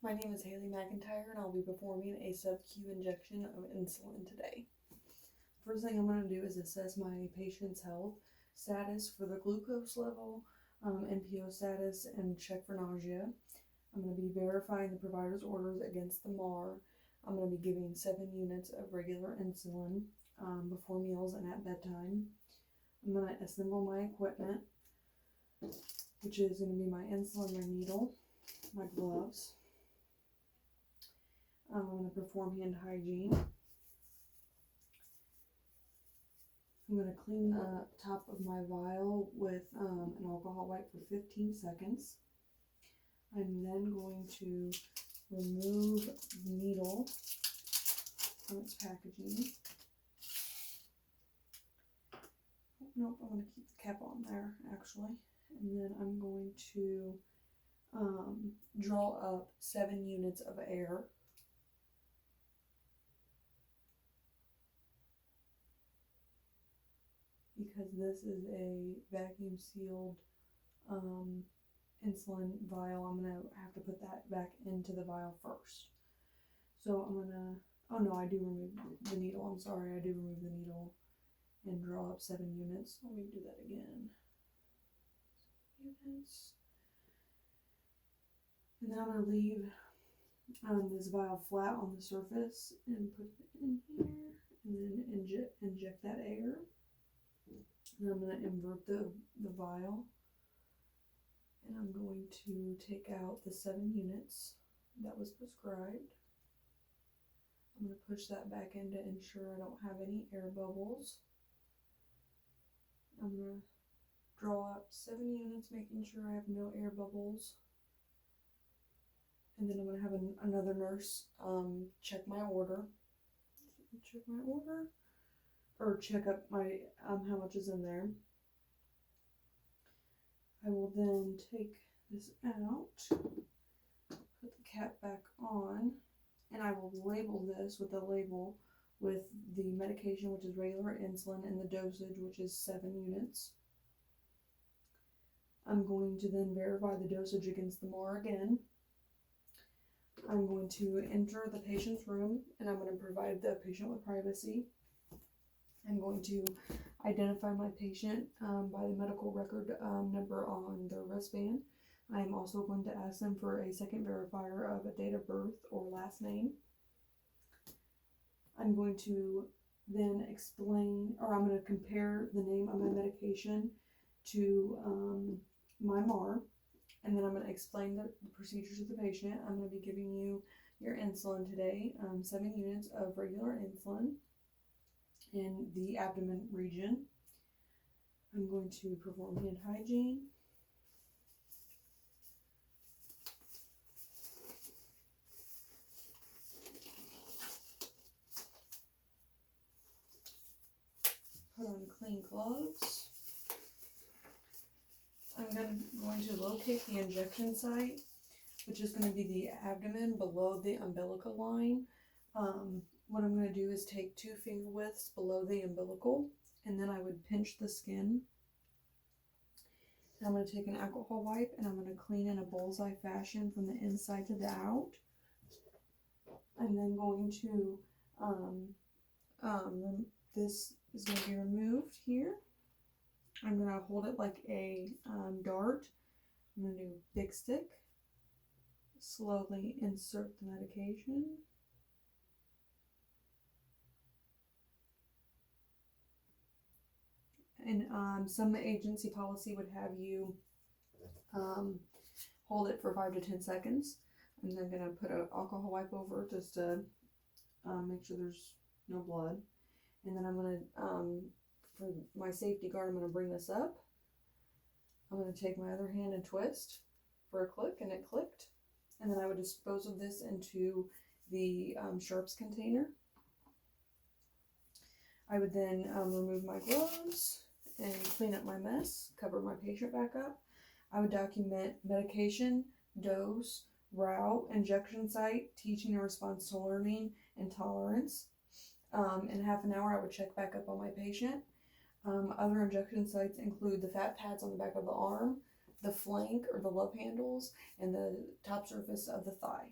My name is Haley McIntyre and I'll be performing a sub-Q injection of insulin today. First thing I'm going to do is assess my patient's health status for the glucose level, NPO status, and check for nausea. I'm going to be verifying the provider's orders against the MAR. I'm going to be giving 7 units of regular insulin before meals and at bedtime. I'm going to assemble my equipment, which is going to be my insulin, my needle, my gloves. I'm going to perform hand hygiene. I'm going to clean the top of my vial with an alcohol wipe for 15 seconds. I'm then going to remove the needle from its packaging. Nope, I'm going to keep the cap on there actually. And then I'm going to draw up 7 units of air. Because this is a vacuum sealed insulin vial, I'm going to have to put that back into the vial first. So I'm going to, oh no, I do remove the needle, I'm sorry, I do remove the needle and draw up 7 units. Let me do that again. Units. And then I'm going to leave this vial flat on the surface and put it in here and then inject that air. And I'm going to invert the vial, and I'm going to take out the 7 units that was prescribed. I'm going to push that back in to ensure I don't have any air bubbles. I'm going to draw up 7 units, making sure I have no air bubbles. And then I'm going to have another nurse check my order. Or check up my how much is in there. I will then take this out, put the cap back on, and I will label this with a label with the medication, which is regular insulin, and the dosage, which is 7 units. I'm going to then verify the dosage against the MAR again. I'm going to enter the patient's room, and I'm going to provide the patient with privacy. I'm going to identify my patient by the medical record number on their wristband. I am also going to ask them for a second verifier of a date of birth or last name. I'm going to then explain, or I'm going to compare the name of my medication to my MAR, and then I'm going to explain the procedures to the patient. I'm going to be giving you your insulin today, 7 units of regular insulin in the abdomen region. I'm going to perform hand hygiene. Put on clean gloves. I'm going to locate the injection site, which is going to be the abdomen below the umbilical line. What I'm going to do is take 2 finger widths below the umbilical, and then I would pinch the skin. And I'm going to take an alcohol wipe, and I'm going to clean in a bullseye fashion from the inside to the out. I'm then going to, this is going to be removed here. I'm going to hold it like a dart. I'm going to do big stick. Slowly insert the medication. And some agency policy would have you hold it for 5 to 10 seconds. I'm then going to put an alcohol wipe over it just to make sure there's no blood. And then I'm going to, for my safety guard, I'm going to bring this up. I'm going to take my other hand and twist for a click, and it clicked. And then I would dispose of this into the sharps container. I would then remove my gloves and clean up my mess, cover my patient back up. I would document medication, dose, route, injection site, teaching and response to learning, and tolerance. In half an hour, I would check back up on my patient. Other injection sites include the fat pads on the back of the arm, the flank or the love handles, and the top surface of the thigh.